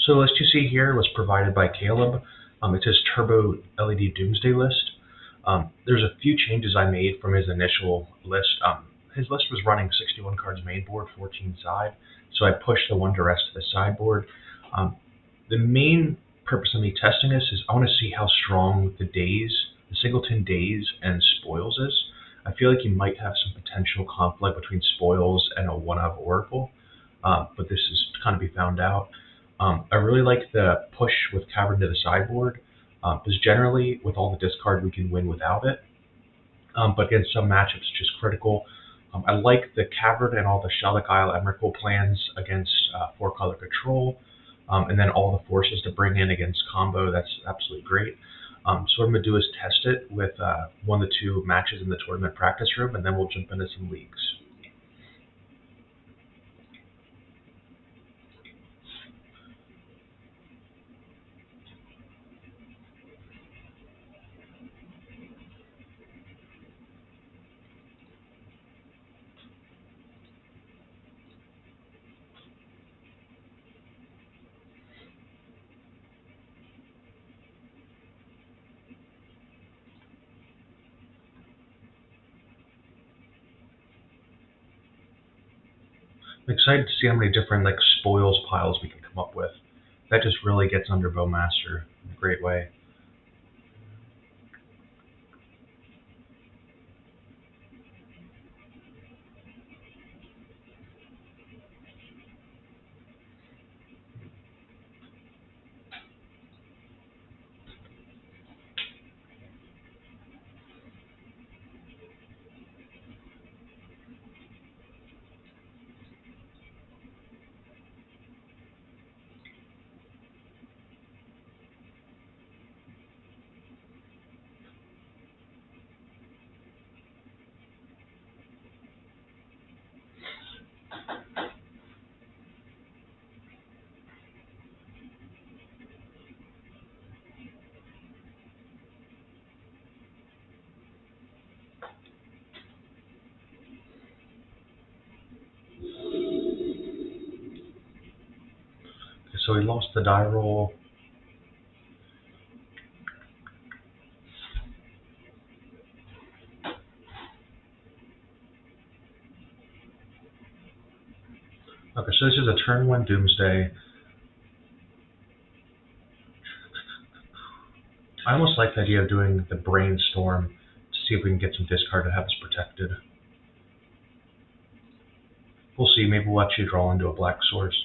So the list you see here was provided by Caleb. It's his Turbo LED Doomsday list. There's a few changes I made from his initial list. His list was running 61 cards main board, 14 side, so I pushed the one to rest to the sideboard. The main purpose of me testing this is I want to see how strong the Singleton Days and Spoils is. I feel like you might have some potential conflict between Spoils and a one-of Oracle, but this is kind of be found out. I really like the push with Cavern to the sideboard, because generally with all the discard we can win without it, but against some matchups it's just critical. I like the Cavern and all the Shellick Isle Emrakul plans against 4-color control, and then all the forces to bring in against combo. That's absolutely great. So what I'm going to do is test it with 1 to 2 matches in the tournament practice room, and then we'll jump into some leagues. I'm excited to see how many different spoils piles we can come up with. That just really gets under Bowmaster in a great way. So we lost the die roll. Okay, so this is a turn 1 Doomsday. I almost like the idea of doing the Brainstorm to see if we can get some discard to have us protected. We'll see, maybe we'll actually draw into a black source.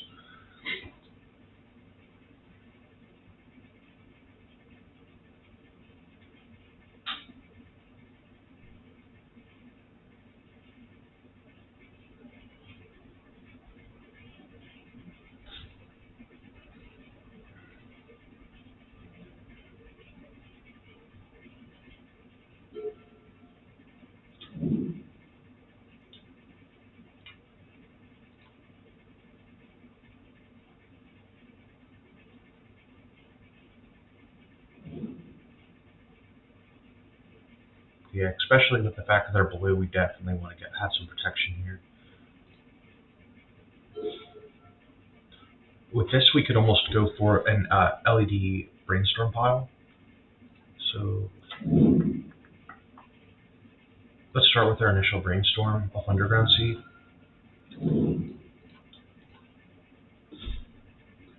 Yeah, especially with the fact that they're blue, we definitely want to have some protection here. With this, we could almost go for an LED Brainstorm pile. So let's start with our initial Brainstorm of Underground Seed.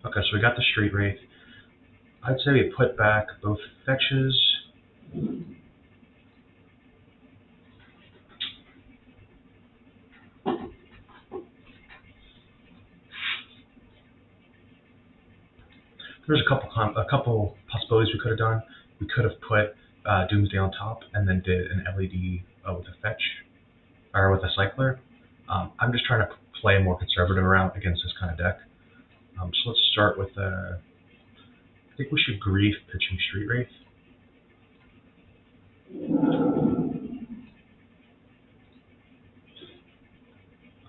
Okay, so we got the Street Wraith. I'd say we put back both fetches. There's a couple possibilities we could have done. We could have put Doomsday on top and then did an LED with a fetch or with a cycler. I'm just trying to play a more conservative route against this kind of deck. So let's start with I think we should grief pitching Street Wraith.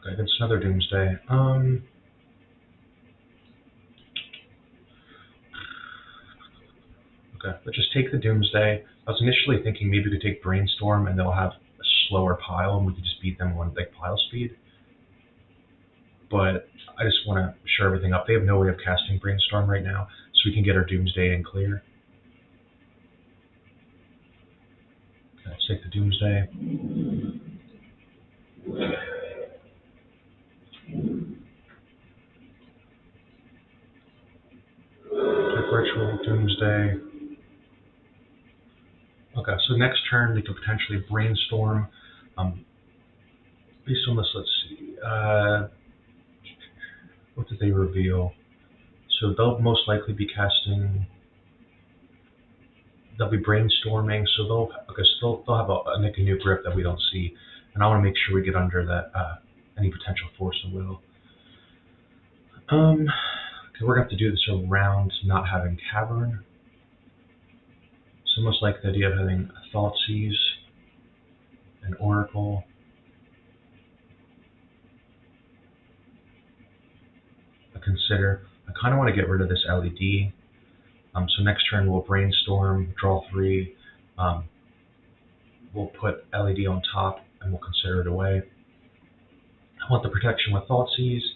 Okay, against another Doomsday. Okay, let's just take the Doomsday. I was initially thinking maybe we could take Brainstorm and they'll have a slower pile and we could just beat them on pile speed. but I just want to shore everything up. They have no way of casting Brainstorm right now, so we can get our Doomsday in clear. Okay, let's take the Doomsday. Take Ritual, Doomsday. Okay, so next turn they could potentially Brainstorm. Based on this, let's see. What did they reveal? So they'll most likely be casting. They'll be brainstorming. So they'll have a new grip that we don't see, and I want to make sure we get under that any potential force of will. Okay, we're gonna have to do this around not having Cavern. So most like the idea of having a Thoughtseize, an Oracle. Consider. I kind of want to get rid of this LED. So next turn we'll Brainstorm, draw 3. We'll put LED on top and we'll consider it away. I want the protection with Thoughtseize.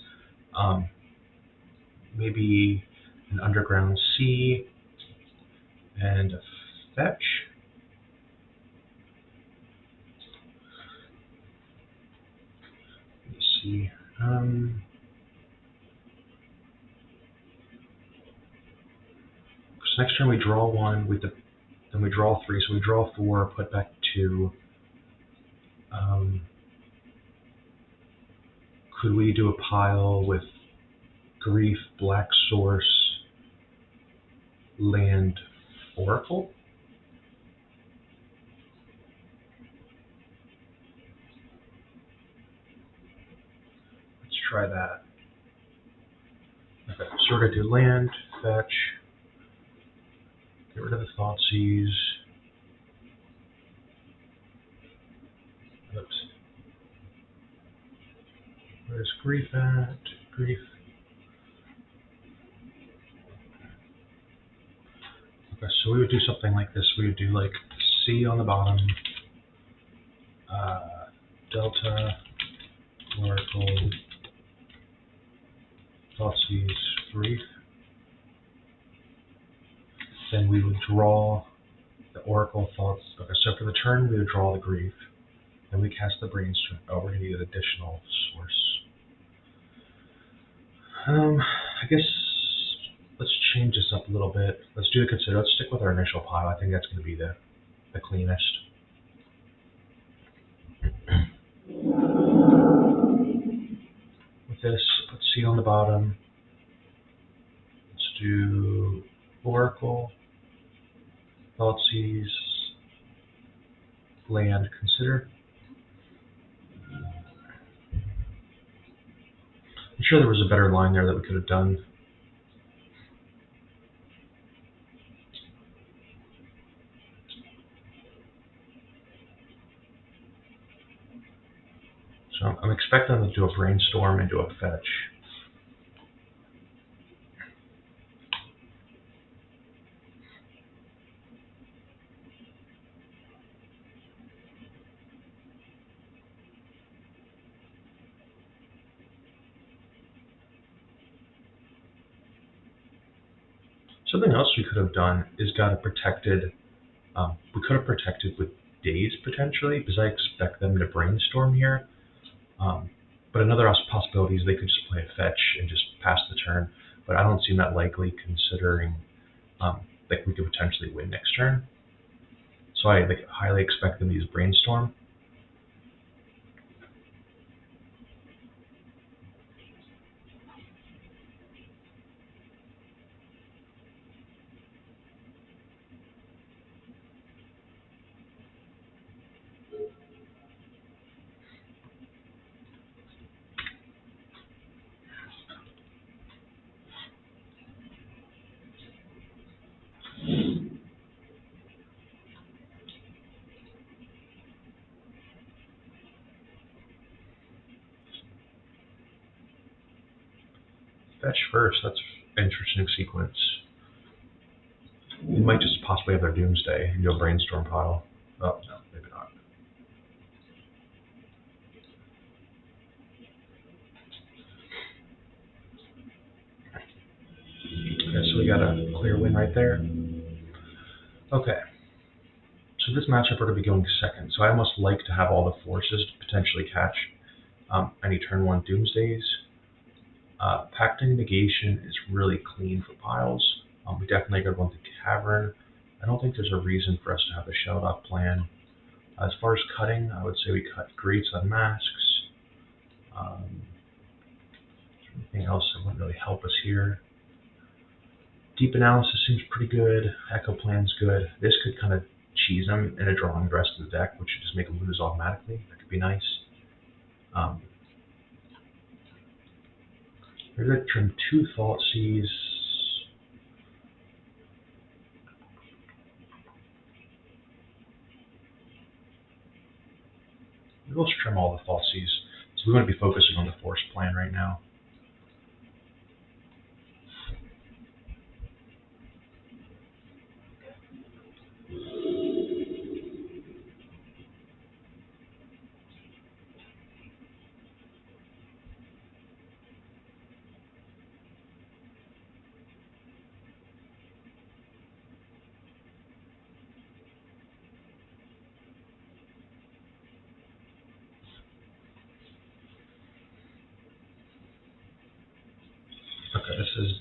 Maybe an Underground Sea and a Fetch. Let me see. So next turn we draw 1, then we draw 3, so we draw 4, put back 2. Could we do a pile with Grief, Black Source, Land, Oracle? Let's try that. Okay, so we're going to do Land, Fetch, get rid of the Thoughtseize. Oops. Where's Grief at? Grief. Okay, so we would do something like this. We would do like C on the bottom, Delta, Oracle, Thoughtseize, Grief. Then we would draw the Oracle Thoughts. Okay, so for the turn we would draw the Grief. Then we cast the Brainstorm. Oh, we're going to need an additional source. I guess let's change this up a little bit. Let's do the Consider. Let's stick with our initial pile. I think that's going to be the cleanest. With this, let's see on the bottom. Let's do Oracle, Thoughtseize, Land, Consider. I'm sure there was a better line there that we could have done. So I'm expecting them to do a Brainstorm and do a Fetch. Something else we could have done is got it protected. We could have protected with Daze potentially, because I expect them to Brainstorm here. But another possibility is they could just play a Fetch and just pass the turn. But I don't seem that likely, considering like we could potentially win next turn. So I highly expect them to use Brainstorm. Fetch first, that's an interesting sequence. You might just possibly have their Doomsday and do a Brainstorm pile. Oh, no, maybe not. got a clear win right there. Okay. So this matchup we're going to be going second. So I almost like to have all the forces to potentially catch any turn 1 Doomsdays. Pacting Negation is really clean for piles. We definitely could want the Cavern. I don't think there's a reason for us to have the Shelled Off plan. As far as cutting, I would say we cut Greats on Masks. Anything else that wouldn't really help us here? Deep Analysis seems pretty good. Echo Plan's good. This could kind of cheese them into drawing the rest of the deck, which would just make them lose automatically. That could be nice. Maybe I'd trim 2 Thoughtseize. Maybe let's trim all the Thoughtseize. So we want to be focusing on the Force plan right now. Okay, this is,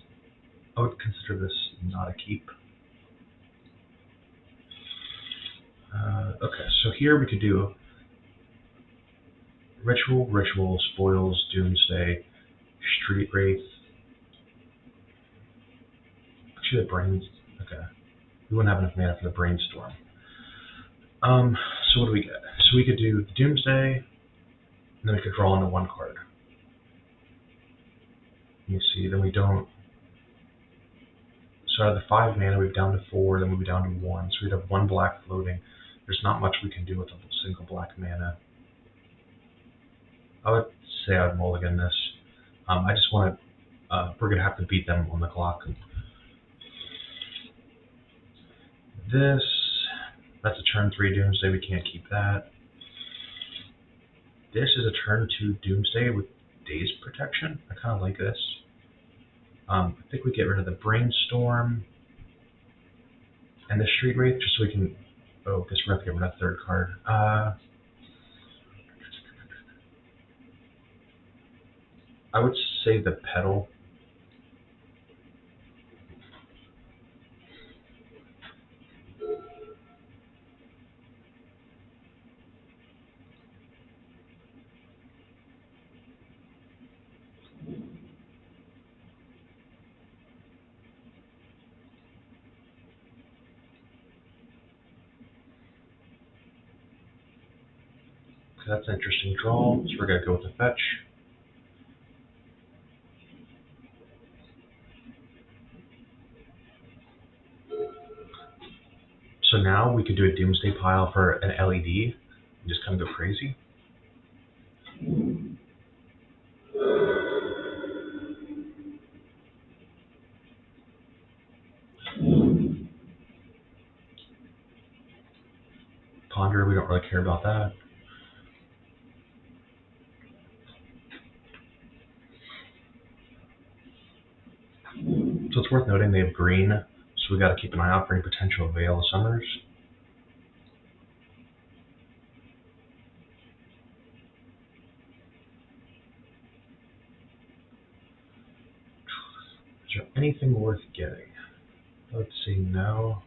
I would consider this not a keep. Okay, so here we could do Ritual, Spoils, Doomsday, Street Wraith. Actually, the Brains, okay. We wouldn't have enough mana for the Brainstorm. So what do we get? So we could do Doomsday, and then we could draw into 1 card. You see, then we don't. So out of the 5 mana, we've down to 4, then we'll be down to 1. So we'd have 1 black floating. There's not much we can do with a single black mana. I would say I would mulligan this. I just want to, we're going to have to beat them on the clock. This, that's a turn 3 Doomsday, we can't keep that. This is a turn 2 Doomsday with Daze Protection. I kind of like this. I think we get rid of the Brainstorm and the Street Wraith just so we can, oh, I guess we're going to have to get rid of the 3rd card. I would say the Petal. Okay, that's an interesting draw, so we're going to go with the Fetch. So now we could do a Doomsday pile for an LED and just kind of go crazy. Ponder, we don't really care about that. So it's worth noting they have green, so we got to keep an eye out for any potential Veil of Summers. Is there anything worth getting? Let's see, no.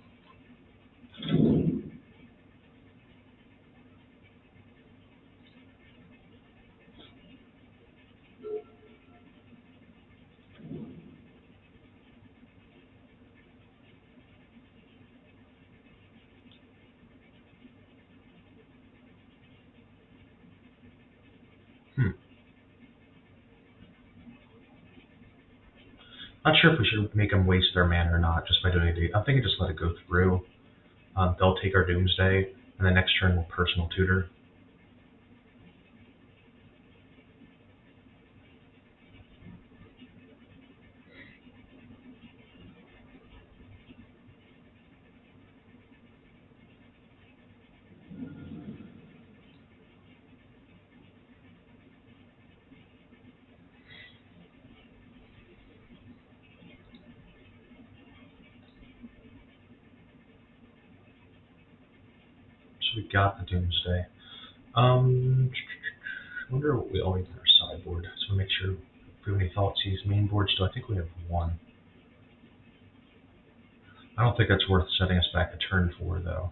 Not sure if we should make them waste their mana or not just by doing it. I'm thinking just let it go through. They'll take our Doomsday, and the next turn we'll Personal Tutor. we got the Doomsday. I wonder what we always in our sideboard. So make sure if we have any Thoughtseize main board still. I think we have one. I don't think that's worth setting us back a turn for, though.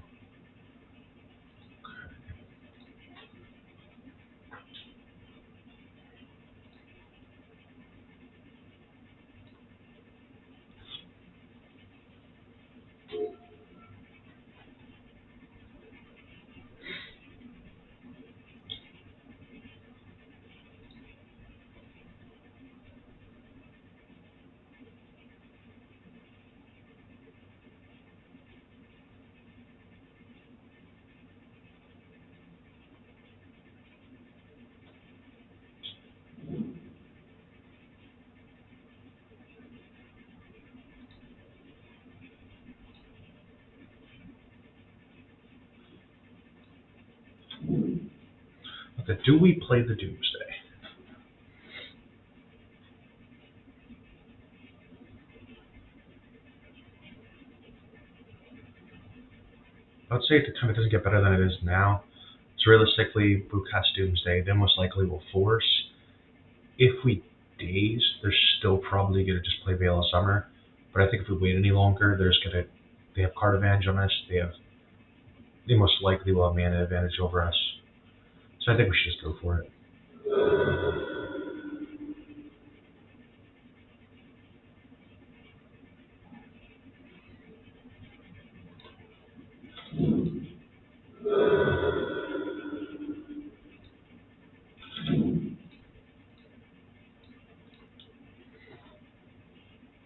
Okay, do we play the Doomsday? I would say if the time it doesn't get better than it is now, so realistically, we cast Doomsday, then most likely we'll force. If we daze, they're still probably going to just play Veil of Summer. But I think if we wait any longer, they have card advantage on us. They most likely will have mana advantage over us. So I think we should just go for it.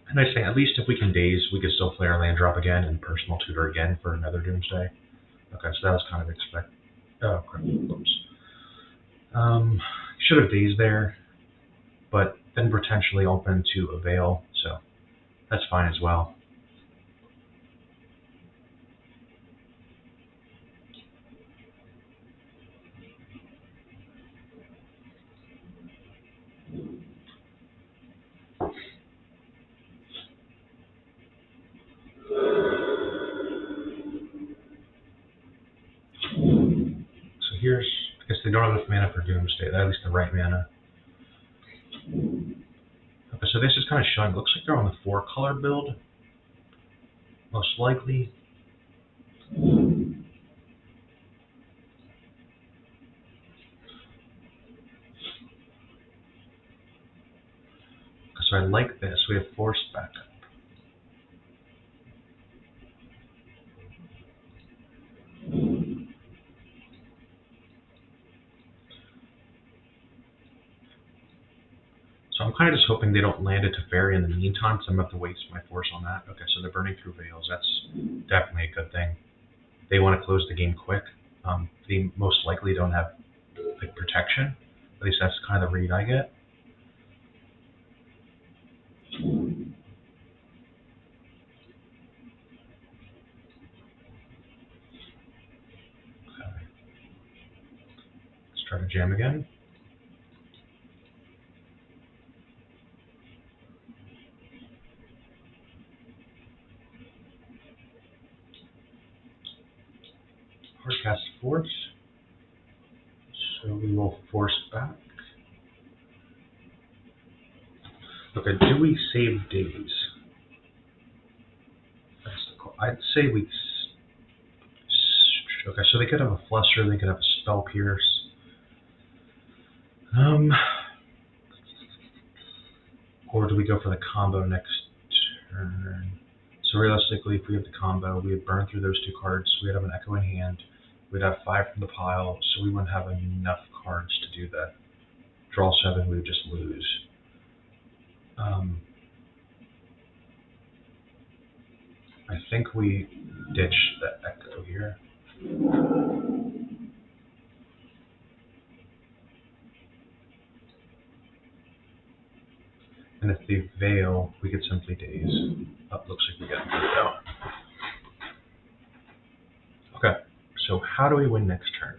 And I say, at least if we can daze, we could still play our land drop again and personal tutor again for another Doomsday. Okay, so that was kind of expected. Oh, crap. Oops. Should have dazed there, but then potentially open to a Veil, so that's fine as well. So here's, I guess they don't have enough mana for Doomsday, at least the right mana. Okay, so this is kind of showing, looks like they're on the 4-color build, most likely. So I like this, we have Force backup. So I'm kind of just hoping they don't land a Teferi in the meantime, so I'm going to have to waste my force on that. Okay, so they're burning through Veils. That's definitely a good thing. They want to close the game quick. They most likely don't have like protection. At least that's kind of the read I get. Okay. Let's try to jam again. Hardcast Force. So we will force back. Okay, do we save days? That's the call. I'd say we. Okay, so they could have a Fluster, they could have a Spell Pierce. Or do we go for the combo next turn? So realistically, if we have the combo, we would burn through those 2 cards. We'd have an Echo in hand. We'd have 5 from the pile, so we wouldn't have enough cards to do that. Draw 7, we would just lose. I think we ditch the Echo here. And if they Veil, we could simply daze. Oh, looks like we got a Veil. Okay, so how do we win next turn?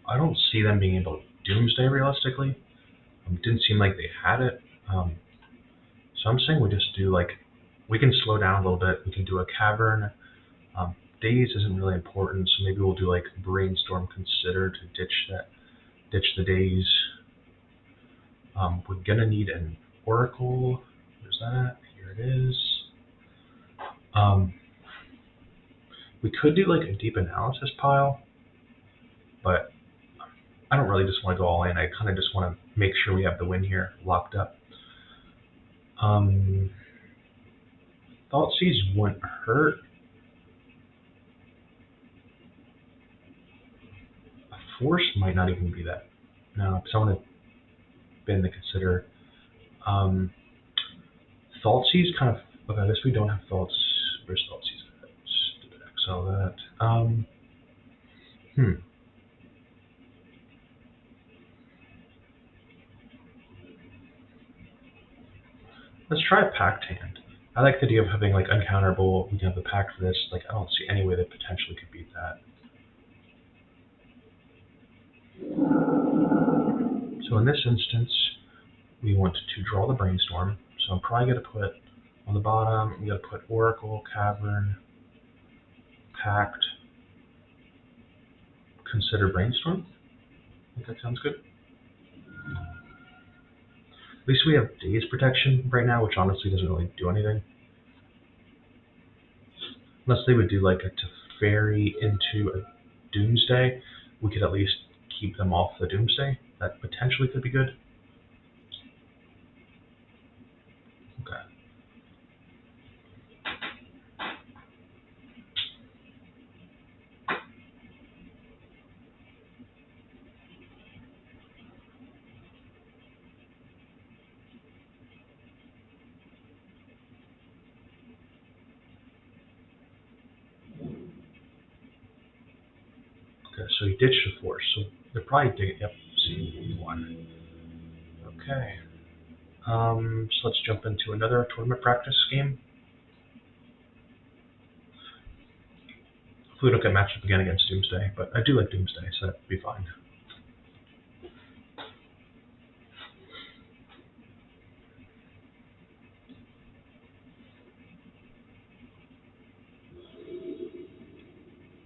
I don't see them being able to Doomsday realistically. Didn't seem like they had it. So I'm saying we just do like, we can slow down a little bit. We can do a Cavern. days isn't really important, so maybe we'll do like brainstorm, consider to ditch the days. We're gonna need an oracle. There's that. Here it is. We could do like a deep analysis pile, but I don't really just want to go all in. I kind of just want to make sure we have the win here locked up. Thought Seize wouldn't hurt. A force might not even be that. No, because I want to bend the consider. Thought Seize kind of. Okay, I guess we don't have thoughts. Where's Thought Seize? Stupid Excel that. Let's try a packed hand. I like the idea of having like uncounterable. We can have the pack for this. Like I don't see any way that potentially could beat that. So in this instance, we want to draw the brainstorm. So I'm probably going to put on the bottom. I'm going to put Oracle, Cavern, Packed, Consider Brainstorm. I think that sounds good. At least we have days protection right now, which honestly doesn't really do anything. Unless they would do like a Teferi into a Doomsday, we could at least keep them off the Doomsday. That potentially could be good. Okay. Okay, so he ditched the force. So they're probably digging. Yep, see, one. Okay. So let's jump into another tournament practice game. Hopefully we don't get matched up again against Doomsday, but I do like Doomsday, so that'd be fine.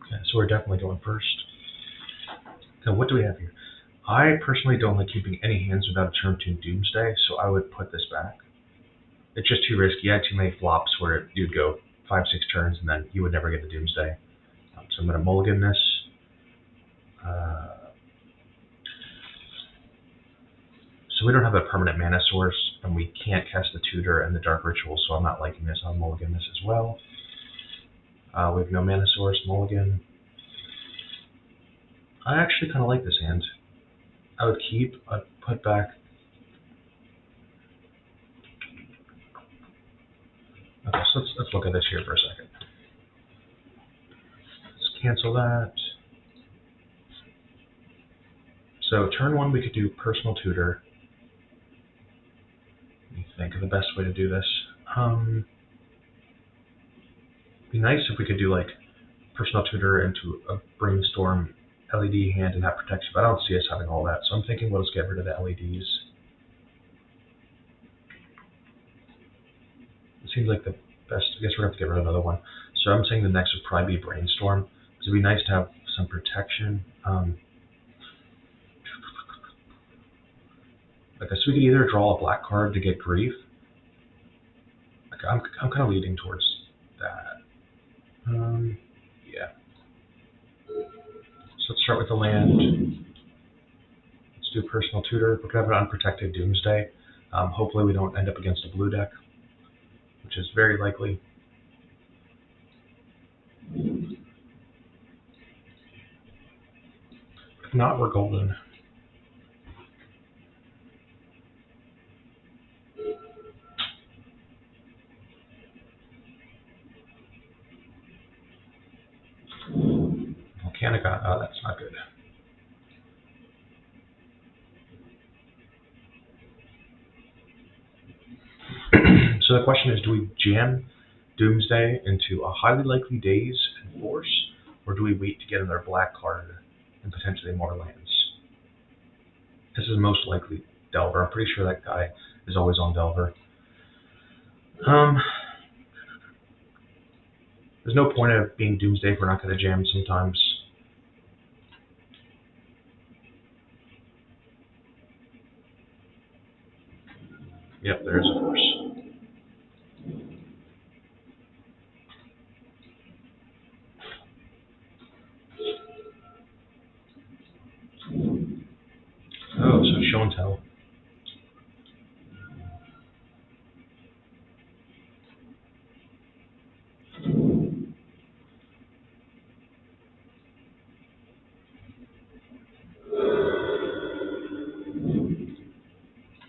Okay, so we're definitely going first. Now, what do we have here? I personally don't like keeping any hands without a turn 2 Doomsday, so I would put this back. It's just too risky. I had too many flops where you'd go 5-6 turns and then you would never get the Doomsday. So I'm going to mulligan this. So we don't have a permanent mana source, and we can't cast the Tutor and the Dark Ritual, so I'm not liking this. I'll mulligan this as well. We have no mana source, mulligan. I actually kind of like this hand. I would keep, I'd put back. Okay, so let's look at this here for a second. Let's cancel that. So turn 1 we could do Personal Tutor. Let me think of the best way to do this. It'd be nice if we could do like Personal Tutor into a Brainstorm LED hand and have protection, but I don't see us having all that. So I'm thinking we'll just get rid of the LEDs. It seems like the best. I guess we're going to have to get rid of another one. So I'm saying the next would probably be Brainstorm, because it'd be nice to have some protection. Like, so we could either draw a black card to get grief. Like, I'm kind of leaning towards that. Yeah. So let's start with the land. Let's do Personal Tutor. We're going to have an unprotected Doomsday. Hopefully we don't end up against a blue deck, which is very likely. If not, we're golden. Volcanica, oh, that's not good. So the question is, do we jam Doomsday into a highly likely Daze and Force, or do we wait to get another black card and potentially more lands? This is most likely Delver. I'm pretty sure that guy is always on Delver. There's no point of being Doomsday if we're not going to jam sometimes. Yep, there's a force. Oh, so show and tell.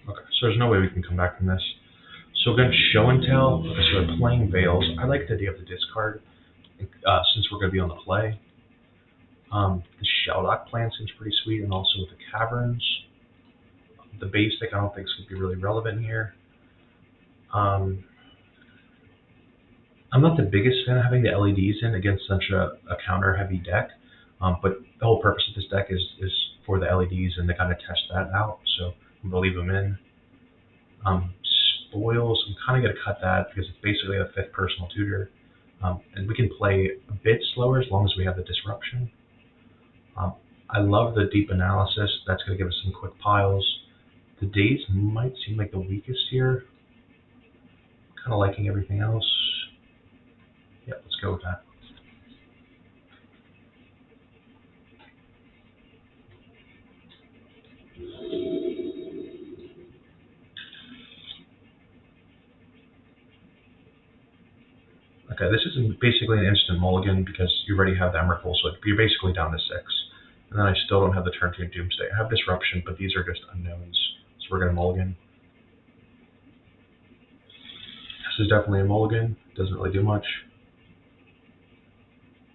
Okay, so there's no way we can come back from this. So we're going to show and tell. Okay, so we're playing Veils. I like the idea of the discard since we're going to be on the play. The Shelldock plan seems pretty sweet, and also with the Caverns. The basic I don't think is going to be really relevant here. I'm not the biggest fan of having the LEDs in against such a counter-heavy deck, but the whole purpose of this deck is for the LEDs and to kind of test that out, so I'm going to leave them in. Spoils, I'm kind of going to cut that because it's basically a 5th personal tutor, and we can play a bit slower as long as we have the disruption. I love the deep analysis. That's going to give us some quick piles. The days might seem like the weakest here. Kind of liking everything else. Yeah, let's go with that. Okay, this is basically an instant mulligan because you already have the Emrakul, so you're basically down to 6. And then I still don't have the turn 2 Doomsday. I have Disruption, but these are just unknowns, so we're going to mulligan. This is definitely a mulligan. Doesn't really do much.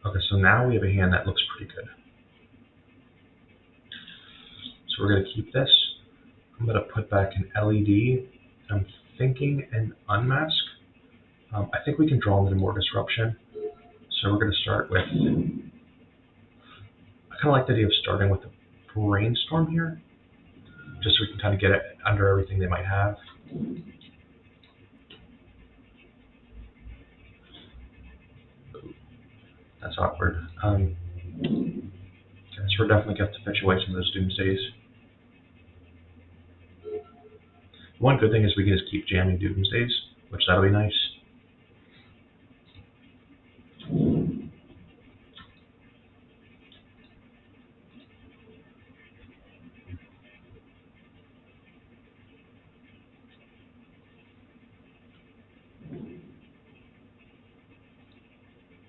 Okay, so now we have a hand that looks pretty good. So we're going to keep this. I'm going to put back an LED. I'm thinking an Unmask. I think we can draw into more Disruption. So we're going to start with... I kind of like the idea of starting with a Brainstorm here. Just so we can kind of get it under everything they might have. That's awkward. Okay, so we're definitely going to fetch away some of those Doomsdays. One good thing is we can just keep jamming Doomsdays, which that'll be nice.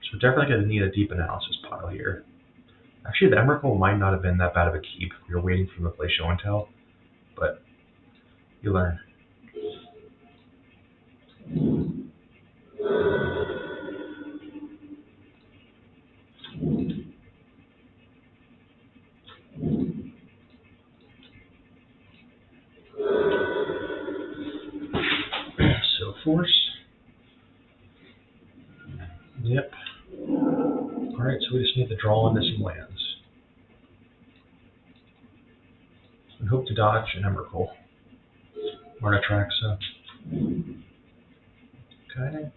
So we're definitely going to need a deep analysis pile here. Actually, the Emrakul might not have been that bad of a keep. We were waiting for them to play show and tell, but you learn. So force. Yep. Alright, so we just need to draw into some lands. And hope to dodge an Emrakul. Or an Atraxa. Okay.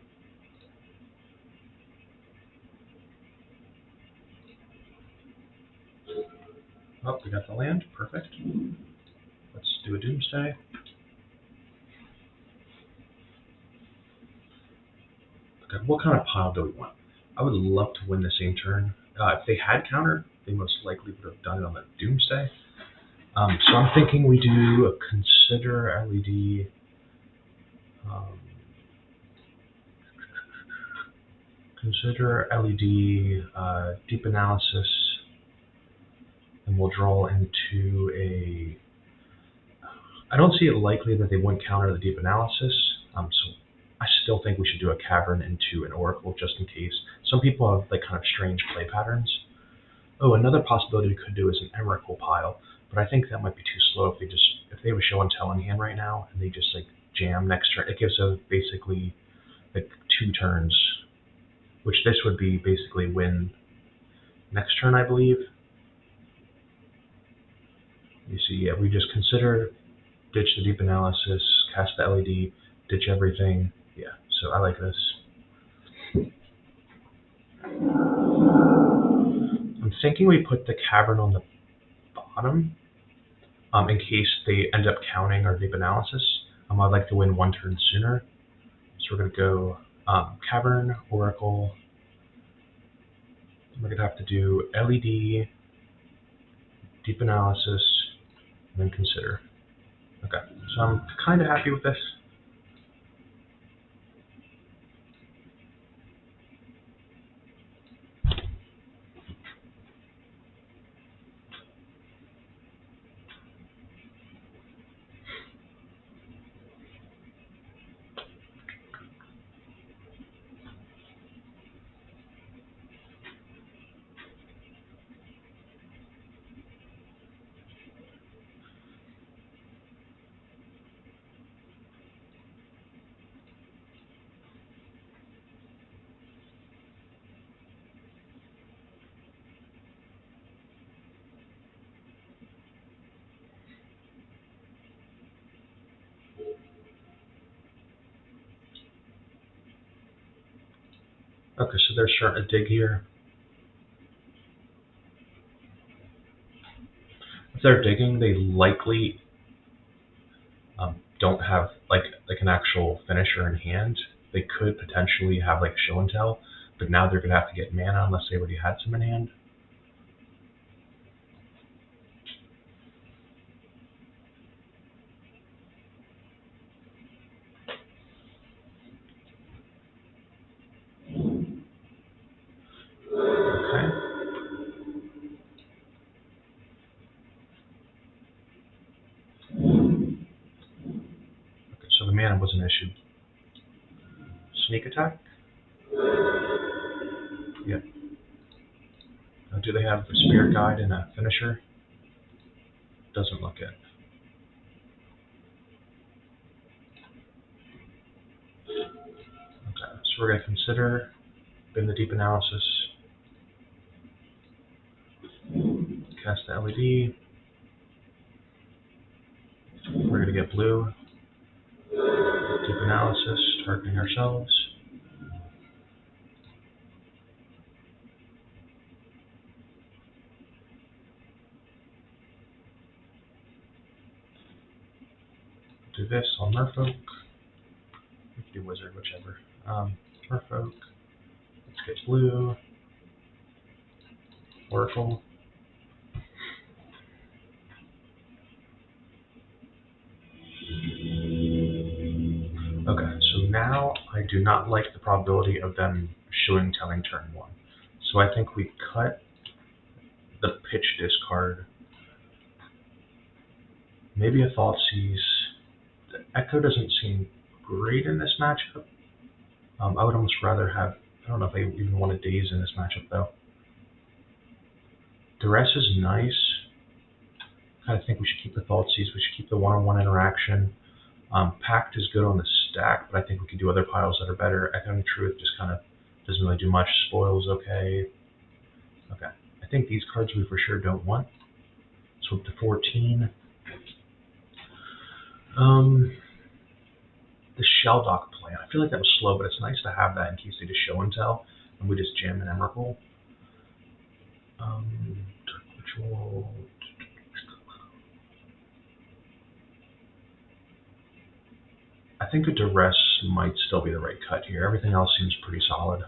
Oh, we got the land. Perfect. Let's do a Doomsday. Okay, what kind of pile do we want? I would love to win the same turn. If they had counter, they most likely would have done it on the Doomsday. So I'm thinking we do a Consider LED. Consider LED, Deep Analysis, and we'll draw into a... I don't see it likely that they wouldn't counter the Deep Analysis, so I still think we should do a Cavern into an Oracle just in case. Some people have like kind of strange play patterns. Oh, another possibility we could do is an Emrakul pile, but I think that might be too slow if they have a show and tell in hand right now and they just like jam next turn. It gives us basically like 2 turns, which this would be basically win next turn, I believe. You see, yeah, we just consider, ditch the deep analysis, cast the LED, ditch everything. Yeah, so I like this. I'm thinking we put the Cavern on the bottom in case they end up counting our deep analysis. I'd like to win one turn sooner. So we're going to go Cavern, Oracle. We're going to have to do LED, deep analysis, and then consider. Okay, so I'm kind of happy with this. Okay, so they're starting to dig here. If they're digging, they likely don't have like an actual finisher in hand. They could potentially have like show and tell, but now they're gonna have to get mana unless they already had some in hand. Okay. Okay, so the mana was an issue. Sneak attack? Yep. Do they have a spirit guide and a finisher? Doesn't look it. Okay, so we're gonna consider in the deep analysis. Cast the LED. We're gonna get blue. Deep analysis, targeting ourselves. Do this on Merfolk. We can do Wizard, whichever. Merfolk. Let's get blue. Oracle. Okay, so now I do not like the probability of them showing telling turn 1. So I think we cut the pitch discard. Maybe a Thoughtseize. The Echo doesn't seem great in this matchup. I would almost rather have, I don't know if I even want a Daze in this matchup though. Duress is nice. I think we should keep the Thoughtseize. We should keep the one-on-one interaction. Pact is good on the stack, but I think we could do other piles that are better. Echoing Truth just kind of doesn't really do much. Spoil's okay. Okay. I think these cards we for sure don't want. So up to 14. The Shelldock plan. I feel like that was slow, but it's nice to have that in case they just show and tell, and we just jam an Emrakul. Dark Ritual. I think a Duress might still be the right cut here. Everything else seems pretty solid.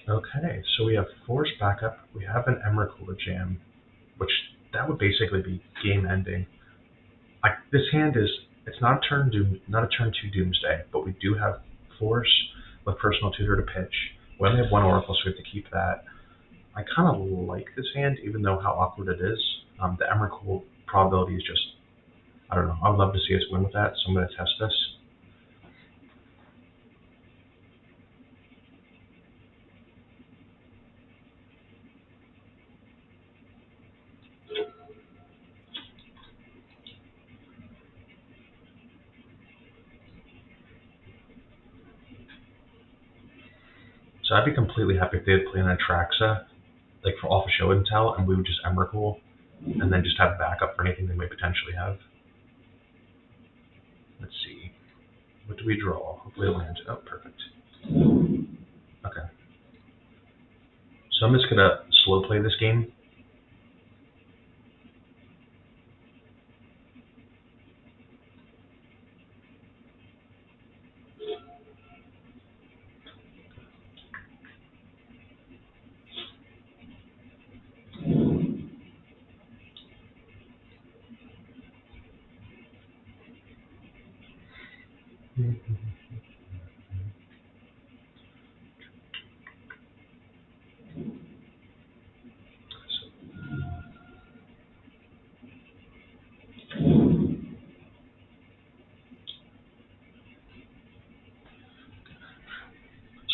Okay, so we have Force backup. We have an Emrakul to jam, which that would basically be game ending. This hand is, it's not a turn 2 Doomsday, but we do have Force with Personal Tutor to pitch. We only have one Oracle, so we have to keep that. I kind of like this hand, even though how awkward it is. The Emrakul probability is just, I don't know. I would love to see us win with that, so I'm going to test this. So I'd be completely happy if they had played an Atraxa, like for off a show and tell, and we would just Emrakul, and then just have backup for anything they might potentially have. Let's see. What do we draw? Hopefully it lands. Oh, perfect. Okay. So I'm just gonna slow play this game.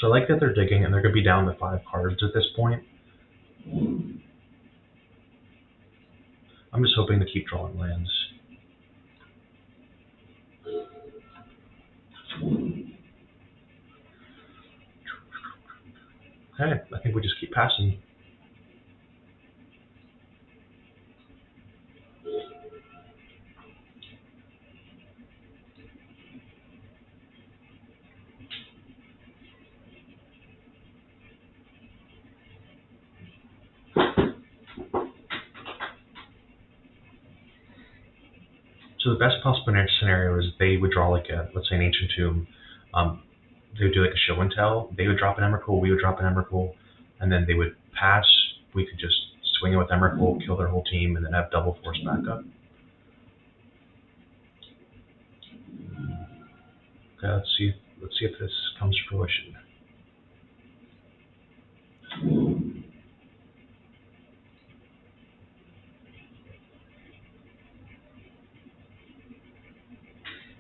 So I like that they're digging, and they're going to be down to 5 cards at this point. I'm just hoping to keep drawing lands. Okay, I think we just keep passing. So the best possible scenario is they would draw like a, let's say an Ancient Tomb. They would do like a show and tell. They would drop an Emrakul, we would drop an Emrakul, and then they would pass. We could just swing it with Emrakul, kill their whole team, and then have double force backup. Okay, let's see if this comes to fruition.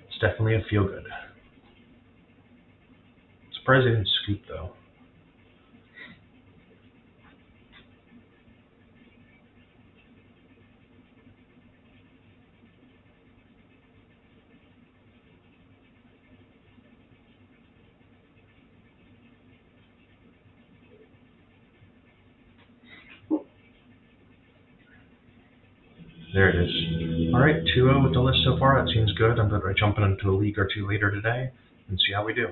It's definitely a feel good. Surprised they didn't scoop though. There it is. Alright, 2-0 with the list so far. That seems good. I'm going to be jumping into a league or two later today and see how we do.